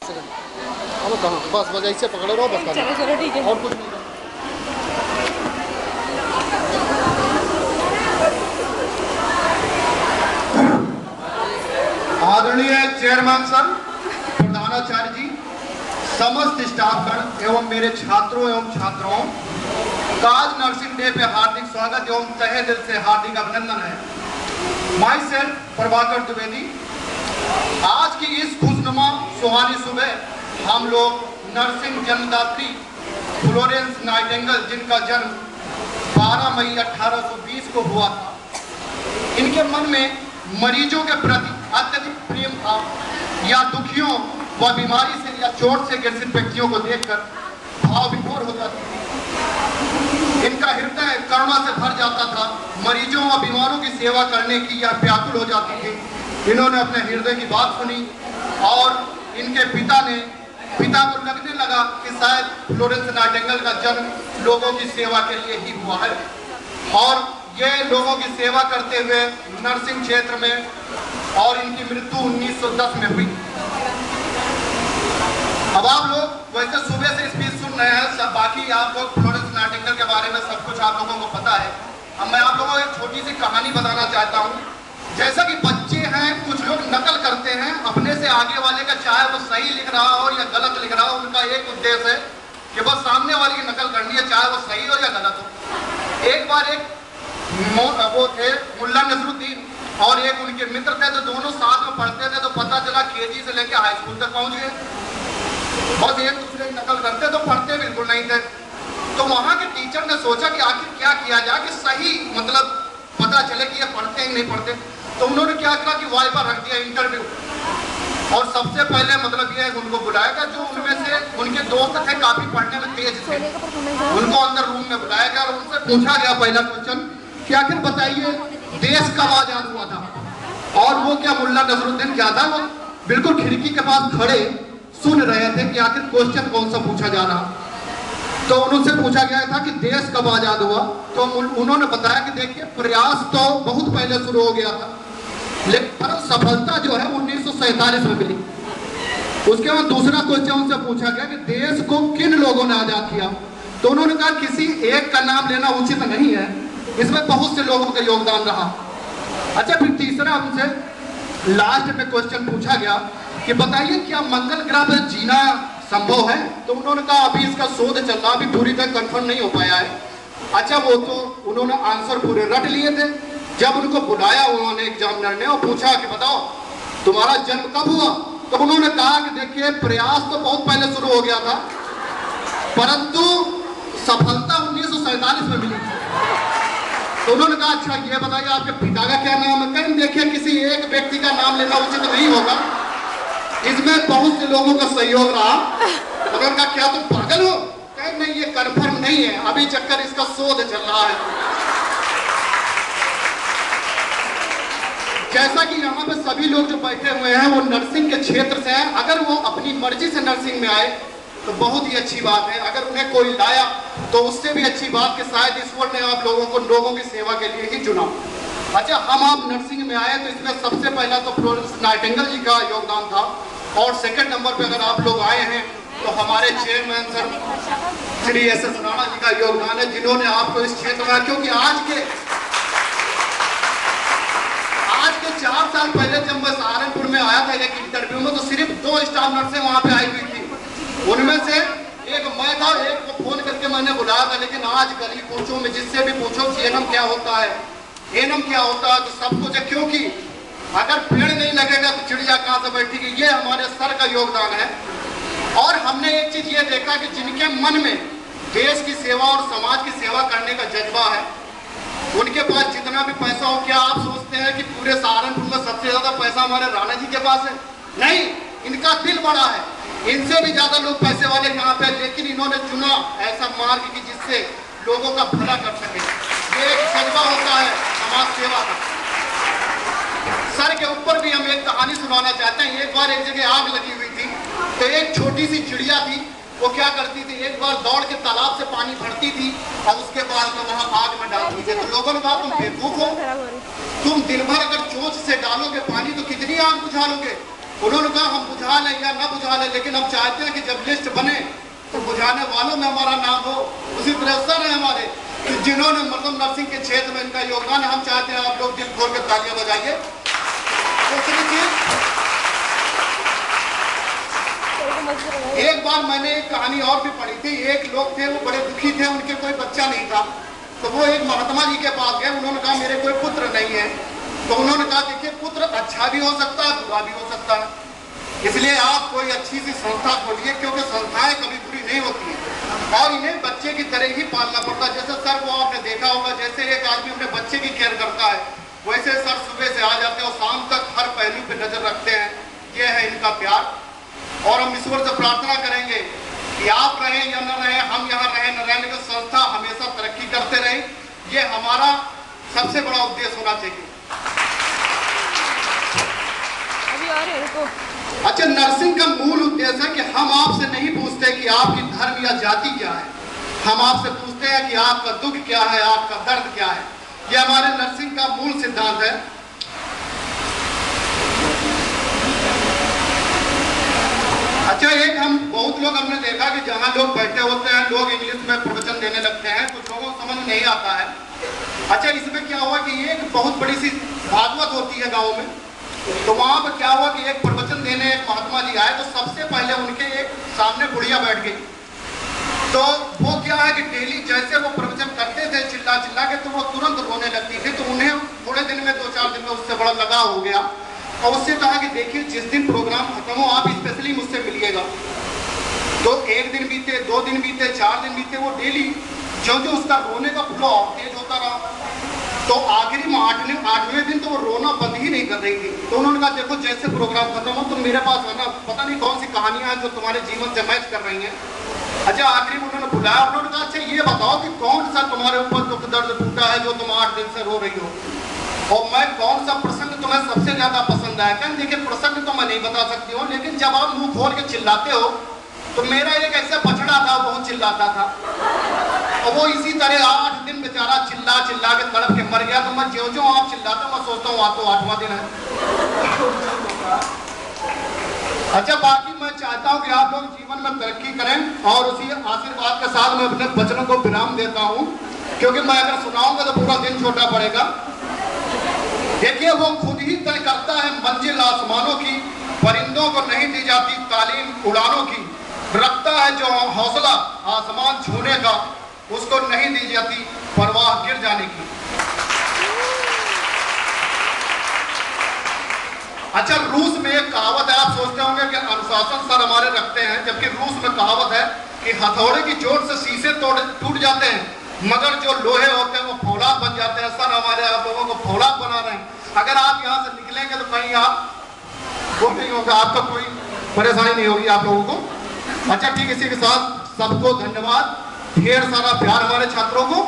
Second. अब कहाँ बस बस ऐसे पकड़े रहो बस। चलो चलो ठीक है। और कुछ नहीं। आदरणीय चेयरमैन सर, प्रधानाचार्य जी, समस्त स्टाफगण एवं मेरे छात्रों एवं छात्राओं का आज नर्सिंग डे पे हार्दिक स्वागत एवं तहे दिल से हार्दिक अभिनंदन है। My self Prabhakar Dwivedi. आज की इस खुशनुमा सुहानी सुबह हम लोग नर्सिंग जन्मदात्री फ्लोरेंस नाइटिंगेल, जिनका जन्म 12 मई 1820 को हुआ था, इनके मन में मरीजों के प्रति अत्यधिक प्रेम था या दुखियों व बीमारी से या चोट से ग्रसित व्यक्तियों को देखकर भाव विभोर हो जाती थी। इनका हृदय करुणा से भर जाता था। मरीजों व बीमारों की सेवा करने की यह व्याकुल हो जाती थी। इन्होंने अपने हृदय की बात सुनी और इनके पिता को लगने लगा कि शायद फ्लोरेंस नाइटिंगेल का जन्म लोगों की सेवा के लिए ही हुआ है और ये लोगों की सेवा करते हुए नर्सिंग क्षेत्र में, और इनकी मृत्यु 1910 में हुई। अब आप लोग वैसे सुबह से स्पीच सुन रहे हैं, सब बाकी आप लोग फ्लोरेंस नाइटिंगेल के बारे में सब कुछ आप लोगों को पता है। अब मैं आप लोगों को एक छोटी सी कहानी बताना चाहता हूँ। जैसा कि बच्चे हैं, कुछ लोग नकल करते हैं अपने से आगे वाले का, चाहे वो सही लिख रहा हो या गलत लिख रहा हो, उनका एक उद्देश्य है कि बस सामने वाले की नकल करनी है, चाहे वो सही हो या गलत हो। एक बार एक वो थे मुल्ला नसरुद्दीन और एक उनके मित्र थे, तो दोनों साथ में पढ़ते थे। तो पता चला केजी से लेकर हाई स्कूल तक पहुंच गए, बस एक दूसरे की नकल करते, तो पढ़ते बिल्कुल नहीं थे। तो वहां के टीचर ने सोचा कि आखिर क्या किया जाए कि सही मतलब पता चले कि ये पढ़ते हैं नहीं पढ़ते। तो उन्होंने क्या करा कि वाइवा रख दिया इंटरव्यू, और सबसे पहले मतलब ये उनको बुलाया गया जो उनमें से उनके दोस्त थे काफी पढ़ने में तेज थे। उनको अंदर रूम में बुलाया गया और उनसे पूछा गया पहला क्वेश्चन कि आखिर बताइए देश कब आजाद हुआ था। और वो क्या मुल्ला नसरुद्दीन क्या था, वो बिल्कुल खिड़की के पास खड़े सुन रहे थे कि आखिर क्वेश्चन कौन सा पूछा जा रहा। तो उनसे पूछा गया था कि देश कब आजाद हुआ। तो उन्होंने बताया कि देखिए प्रयास तो बहुत पहले शुरू हो गया था, लेकिन सफलता जो है 1947 में मिली। उसके बाद दूसरा क्वेश्चन उनसे पूछा गया कि देश को किन लोगों ने आजाद किया। तो उन्होंने कहा किसी एक का नाम लेना उचित नहीं है, इसमें बहुत से लोगों का योगदान रहा। अच्छा, फिर तीसरा उनसे लास्ट में क्वेश्चन पूछा गया कि बताइए क्या मंगल ग्रह पर जीना संभव है। तो उन्होंने कहा अभी इसका शोध चल रहा, अभी पूरी तरह कंफर्म नहीं हो पाया है। अच्छा, वो तो उन्होंने आंसर पूरे रट लिए थे। जब उनको बुलाया उन्होंने एग्जामिनर ने और पूछा कि बताओ तुम्हारा जन्म कब हुआ। तो उन्होंने कहा कि देखिए प्रयास तो बहुत पहले शुरू हो गया था, परंतु सफलता 1947 में मिली। तो उन्होंने कहा अच्छा ये बताइए आपके पिता का क्या नाम है। कहीं देखिए किसी एक व्यक्ति का नाम लेना उचित नहीं होगा, इसमें बहुत से लोगों का सहयोग रहा। मगर का क्या तुम पागल हो। कहीं नहीं, ये कंफर्म नहीं है, अभी चक्कर इसका शोध चल रहा है। जैसा कि यहाँ पे सभी लोग जो बैठे हुए हैं वो नर्सिंग के क्षेत्र से हैं। अगर वो अपनी मर्जी से नर्सिंग में आए तो बहुत ही अच्छी बात है। अगर उन्हें कोई लाया तो उससे भी अच्छी बात कि शायद ईश्वर ने आप लोगों को लोगों की सेवा के लिए ही चुना। अच्छा, हम आप नर्सिंग में आए तो इसमें सबसे पहला तो फ्लोरेंस नाइटिंगेल जी का योगदान था, और सेकंड नंबर पे अगर आप लोग आए हैं तो हमारे चेयरमैन सर श्री एस.एस. राणा जी का योगदान है, जिन्होंने आपको इस क्षेत्र में, क्योंकि आज के 4 साल पहले जब मैं सहारनपुर में आया था एक इंटरव्यू में, तो सिर्फ 2 स्टाफ नर्सें वहां पे आई हुई थी। उनमें से एक मैं था, एक को फोन करके मैंने बुलाया था। लेकिन आज गली पूछो में जिससे भी पूछो कि एनम क्या होता है, एनम क्या होता है, तो सब कुछ है। क्योंकि अगर पेड़ नहीं लगेगा तो चिड़िया कहाँ से बैठेगी। ये हमारे सर का योगदान है। और हमने एक चीज ये देखा कि जिनके मन में देश की सेवा और समाज की सेवा करने का जज्बा है, उनके पास जितना भी पैसा हो, क्या आप सोचते हैं कि पूरे सहारनपुर में सबसे ज्यादा पैसा हमारे राणा जी के पास है? नहीं, इनका दिल बड़ा है, इनसे भी ज्यादा लोग पैसे वाले यहाँ पे। लेकिन इन्होंने चुना ऐसा मार्ग कि जिससे लोगों का भला कर सके। ये एक जज्बा होता है समाज सेवा का। सर के ऊपर भी हम एक कहानी सुनाना चाहते हैं। एक बार एक जगह आग लगी हुई थी, तो एक छोटी सी चिड़िया थी, वो क्या करती थी, एक बार दौड़ के तालाब से पानी भरती थी और उसके बाद में वहां आग में डालती थी। तो लोगों ने कहा तुम बेवकूफ हो, तुम दिन भर अगर चोंच से डालोगे पानी तो कितनी आग बुझा लोगे। उन्होंने कहा हम बुझा लें या ना बुझा लें, लेकिन हम चाहते हैं कि जब लिस्ट बने तो बुझाने वालों में हमारा नाम हो। उसी तरह सर है हमारे कि जिन्होंने मतलब नर्सिंग के क्षेत्र में इनका योगदान है, हम चाहते हैं आप लोग दिल खोल के तालियां बजाइए। दूसरी चीज, एक बार मैंने एक कहानी और भी पढ़ी थी। एक लोग थे, वो बड़े दुखी थे, उनके कोई बच्चा नहीं था, तो वो एक महात्मा जी के पास गए। उन्होंने कहा मेरे कोई पुत्र नहीं है। तो उन्होंने कहा देखिए पुत्र अच्छा भी हो सकता है, बुरा भी हो सकता है, इसलिए आप कोई अच्छी सी संस्था खोलिए, क्योंकि संस्थाएं कभी बुरी नहीं होती है और इन्हें बच्चे की तरह ही पालना पड़ता है। जैसे सर को आपने देखा होगा, जैसे एक आदमी अपने बच्चे की केयर करता है, वैसे सर सुबह से आ जाते हैं और शाम तक हर पहलू पे नजर रखते हैं। ये है इनका प्यार। और हम ईश्वर से प्रार्थना करेंगे कि आप रहें या न रहें, हम यहाँ रहें न रहें, लेकिन संस्था हमेशा तरक्की करते रहे। ये हमारा सबसे बड़ा उद्देश्य होना चाहिए। अच्छा, नर्सिंग का मूल उद्देश्य है कि हम आपसे नहीं पूछते कि आपकी धर्म या जाति क्या है, हम आपसे पूछते हैं कि आपका दुख क्या है, आपका दर्द क्या है। यह हमारे नर्सिंग का मूल सिद्धांत है। अच्छा, एक हम बहुत लोग हमने देखा कि जहां लोग बैठे होते हैं, लोग इंग्लिश में प्रवचन देने लगते हैं, कुछ लोगों को समझ नहीं आता है। अच्छा, इसमें क्या हुआ कि एक बहुत बड़ी सी भागवत होती है गाँव में, तो वहां पर क्या हुआ कि एक प्रवचन देने एक महात्मा जी आए, तो सबसे पहले उनके एक सामने बुढ़िया बैठ गई। तो वो क्या है कि डेली जैसे वो प्रवचन करते थे चिल्ला चिल्ला के, तो वो तुरंत रोने लगती थी। तो उन्हें थोड़े दिन में 2-4 दिन में उससे बड़ा लगाव हो गया और उससे कहा कि देखिए जिस दिन प्रोग्राम खत्म हो आप स्पेशली मुझसे मिलिएगा। तो 1 दिन बीते, 2 दिन बीते, 4 दिन बीते, वो डेली जो जो उसका रोने का फ्लो तेज होता रहा। तो आखिरी में 8वें दिन तो वो रोना बंद ही नहीं कर रही थी। तो उन्होंने कहा देखो जैसे प्रोग्राम खत्म हो तुम मेरे पास आना, पता नहीं कौन सी कहानियां हैं जो तुम्हारे जीवन से मैच कर रही हैं। अच्छा, आखिरी में उन्होंने बुलाया। उन्होंने कहा अच्छा ये बताओ कि कौन सा तुम्हारे ऊपर दुख दर्द टूटा है जो तुम 8 दिन से रो रही हो, और मैं कौन सा प्रसंग तुम्हें सबसे ज्यादा पसंद आया। कहने देखिए प्रसंग तो मैं नहीं बता सकती हूँ, लेकिन जब आप मुंह खोल के चिल्लाते हो तो मेरा एक ऐसा बछड़ा था, बहुत चिल्लाता था, और वो इसी तरह 8 दिन बेचारा चिल्ला चिल्ला के तड़प के मर गया। तो मैं जो आप चिल्लाते हो मैं सोचता हूँ तो 8वां दिन है। अच्छा, बाकी मैं चाहता हूँ कि आप लोग जीवन में तरक्की करें और उसी आशीर्वाद के साथ मैं अपने वचनों को विराम देता हूँ, क्योंकि मैं अगर सुनाऊंगा तो पूरा दिन छोटा पड़ेगा। देखिए वो खुद ही तय करता है मंजिल आसमानों की, परिंदों को नहीं दी जाती तालीम उड़ानों की, रखता है जो हौसला आसमान छूने का, उसको नहीं दी जाती परवाह गिर जाने की। अच्छा, रूस में एक कहावत है, आप सोचते होंगे कि अनुशासन सर हमारे रखते हैं, जबकि रूस में कहावत है कि हथौड़े की चोट से शीशे टूट जाते हैं, मगर जो लोहे होते हैं वो फौलाद बन जाते हैं। सर हमारे आप लोगों को फौलाद बना रहे हैं। अगर आप यहाँ से निकलेंगे तो कहीं आप वो नहीं होगा, आपका कोई परेशानी नहीं होगी आप लोगों को। अच्छा ठीक, इसी के साथ सबको धन्यवाद, ढेर सारा प्यार हमारे छात्रों को।